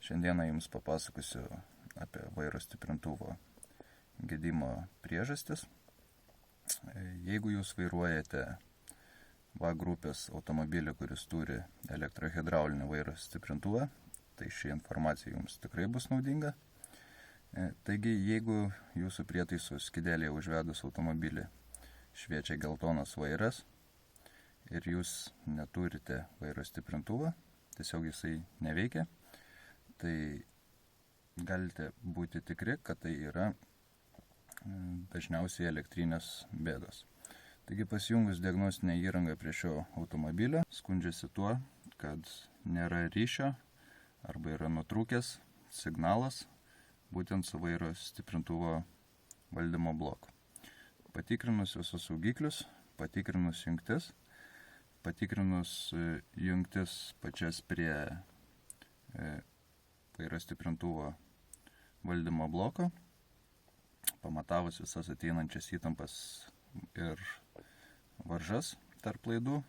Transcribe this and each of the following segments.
Šiandieną jums papasakosiu apie vairo stiprintuvo gedimo priežastis. Jeigu jūs vairuojate V grupės automobilį, kuris turi elektrohidraulinį vairo stiprintuvą, tai ši informacija jums tikrai bus naudinga. Taigi, jeigu jūsų prietaisų skydelyje užvedus automobilį šviečia geltonas vairas ir jūs neturite vairo stiprintuvo, tiesiog jisai neveikia, tai galite būti tikri, kad tai yra dažniausiai elektrinės bėdos. Taigi pasijungus diagnostinę įrangą prie šio automobilio, skundžiasi tuo, kad nėra ryšio arba yra nutrūkęs signalas būtent su vairo stiprintuvo valdymo bloku. Patikrinus visus saugiklius, patikrinus jungtis pačias prie vairo stiprintuvo valdymo bloko, pamatavus visas ateinančias įtampas ir varžas tarp laidų,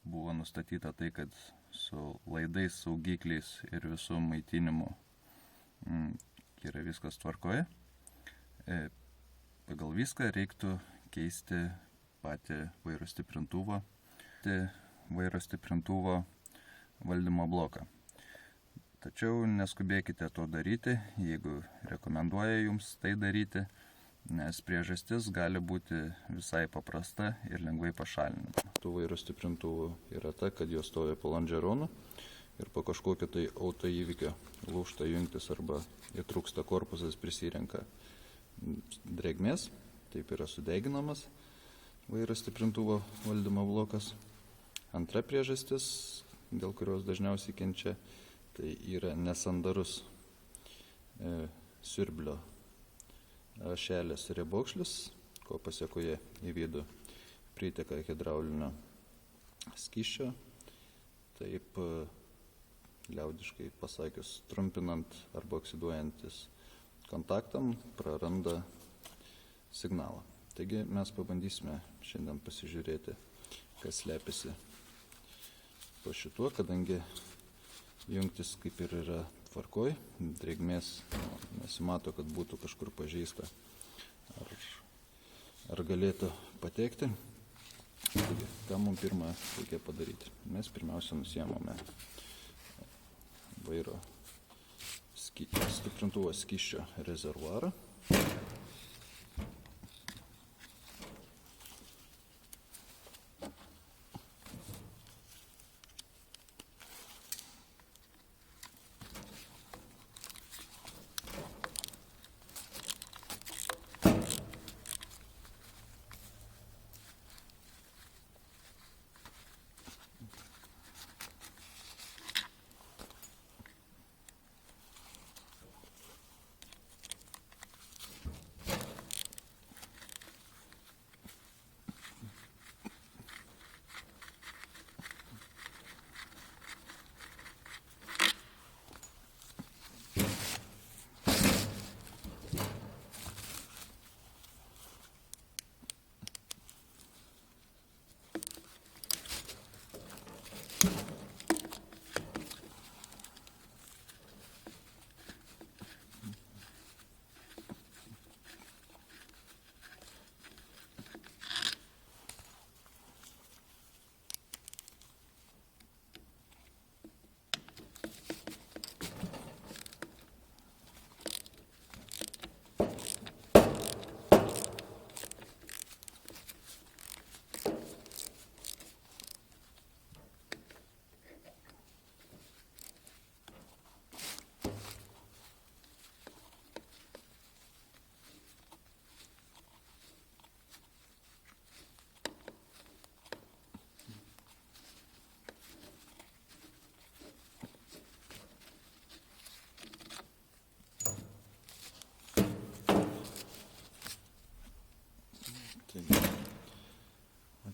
buvo nustatyta tai, kad su laidais, saugikliais ir visų maitinimu yra viskas tvarkoje. Pagal viską reiktų keisti patį vairo stiprintuvo valdymo bloką. Tačiau neskubėkite to daryti, jeigu rekomenduoja jums tai daryti, nes priežastis gali būti visai paprasta ir lengvai pašalinama. Tų vairo stiprintuvų yra ta, kad jos stovi po lonžeronų ir po kažkokio tai autoįvykio lūžta jungtis arba įtrūksta korpusas, prisirenka drėgmės, taip yra sudeginamas vairo stiprintuvo valdymo blokas. Antra priežastis, dėl kurios dažniausiai kenčia, tai yra nesandarus siurblio ašelės riebokšlis, ko pasiekoje į vidų priteka hidraulinio skysčio. Taip, liaudiškai pasakius, trumpinant arba oksiduojantis kontaktam praranda signalą. Taigi mes pabandysime šiandien pasižiūrėti, kas slepiasi po šituo, kadangi jungtis kaip ir yra tvarkoj, drėgmės nesimato, kad būtų kažkur pažeista ar galėtų patekti. Taigi, ką mums pirmą reikia padaryti? Mes pirmiausia nusiemame vairo stiprintuvo skysčio rezervuarą.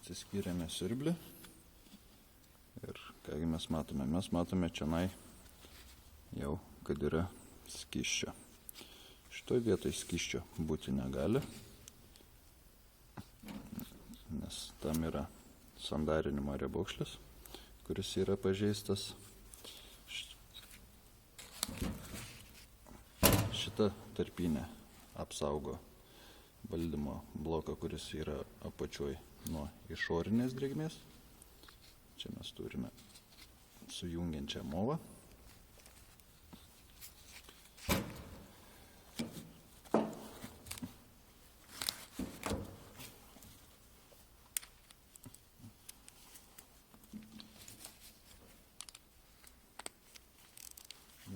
Atsiskyrėme siurblį ir kągi mes matome? Mes matome čionai jau, kad yra skysčio. Šitoj vietoj skysčio būti negali, nes tam yra sandarinimo riebokšlis, kuris yra pažeistas. šita tarpinė apsaugo valdymo bloką, kuris yra apačioj nuo išorinės drėgmės. Čia mes turime sujungiančią movą.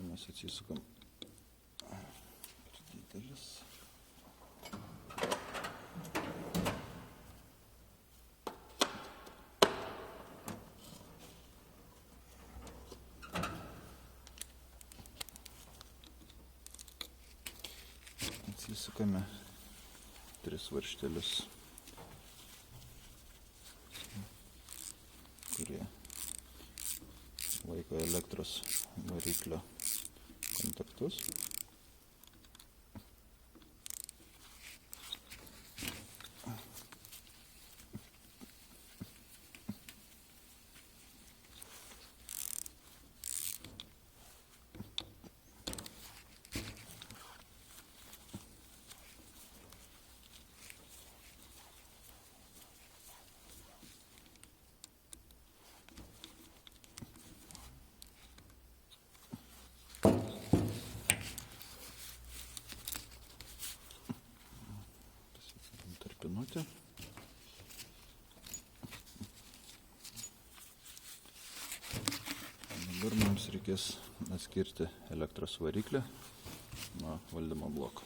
Mes atsisukam per didelis. Atsisukame 3 varžtelius, kurie laiko elektros variklio kontaktus. Tarpinutė. Dabar mums reikės atskirti elektros variklį nuo valdymo bloko.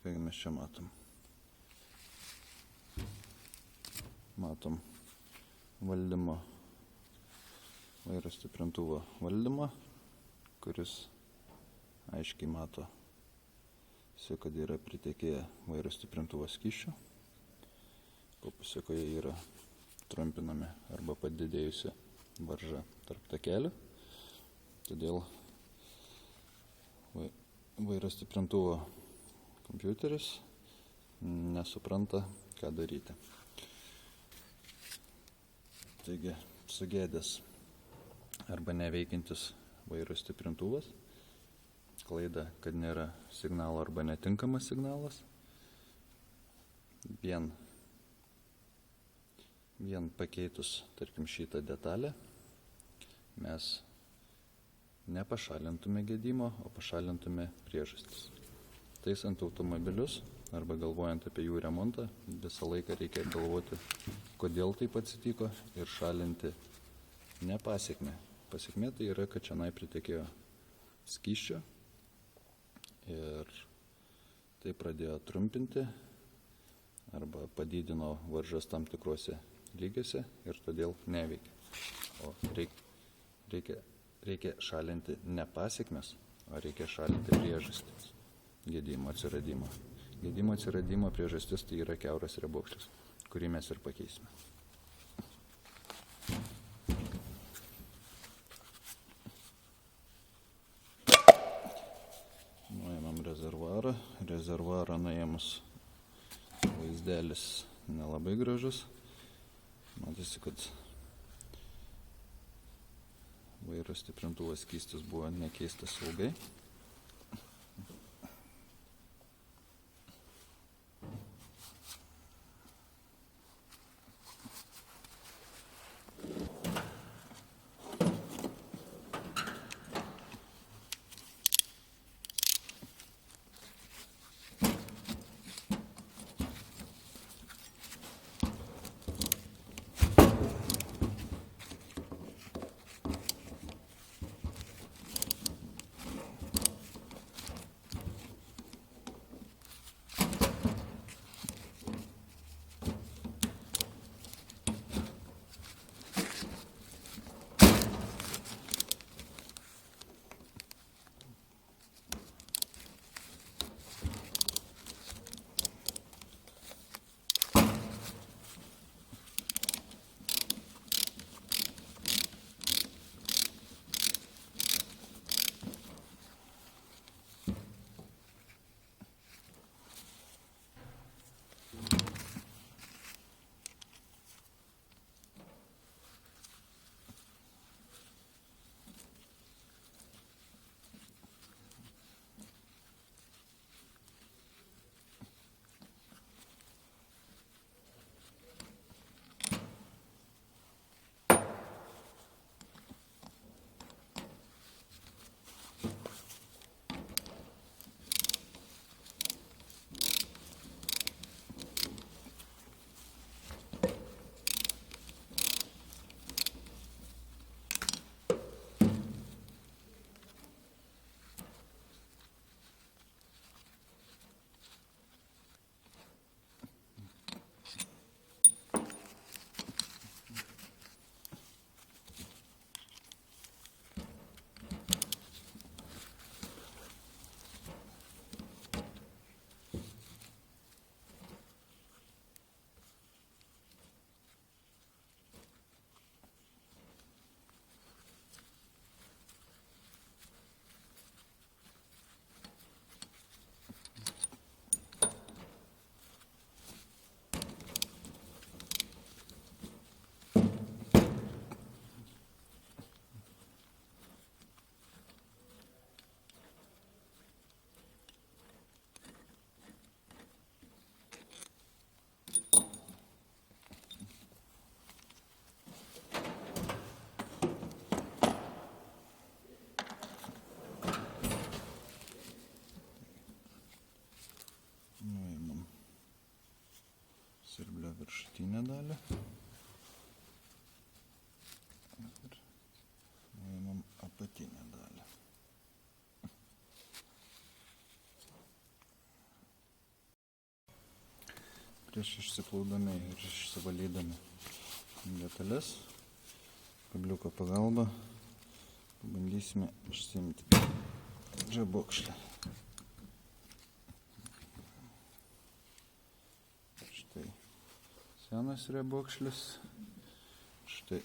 Kągi mes čia matom? Matom valdymo, vairo stiprintuvo valdymą, kuris aiškiai matosi, kad yra pritekėję vairo stiprintuvo skysčio. Po pasekoje yra trumpinami arba padidėjusi varža tarp takelių. Todėl vairo stiprintuvo kompiuteris nesupranta, ką daryti. Taigi, sugedęs arba neveikiantis vairo stiprintuvas, klaida, kad nėra signalo arba netinkamas signalas, vien pakeitus, tarkim, šitą detalę, mes nepašalintume gedimo, o pašalintume priežastis. Taisant automobilius arba galvojant apie jų remontą, visą laiką reikia galvoti, kodėl taip atsitiko ir šalinti ne pasekmę. Pasekmė tai yra, kad čionai pritekėjo skysčio ir tai pradėjo trumpinti arba padidino varžas tam tikrose lygiuose ir todėl neveikia. O reikia šalinti ne pasekmes, o reikia šalinti priežastis gedimo atsiradimo. Gedimo atsiradimo priežastis tai yra kiauras riebokšlis, kurį mes ir pakeisime. Nuėmėm rezervuarą. Rezervuarą nuėmus vaizdelis nelabai gražus. Matėsi, kad vairo stiprintuvo skystis buvo nekeistas ilgai. siurblio viršutinę dalį. Ir nuimam apatinę dalį. Prieš išsiplaudami ir išsivalydami detalės, kabliuko pagalba pabandysime išsiimti žiebokšlę. Štai senas riebokšlis, štai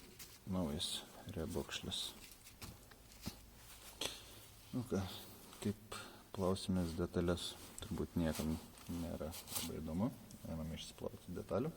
naujas riebokšlis. Nu ką, kaip plausimės detalės, turbūt niekam nėra labai įdomu. Einame išsiplauti detalių.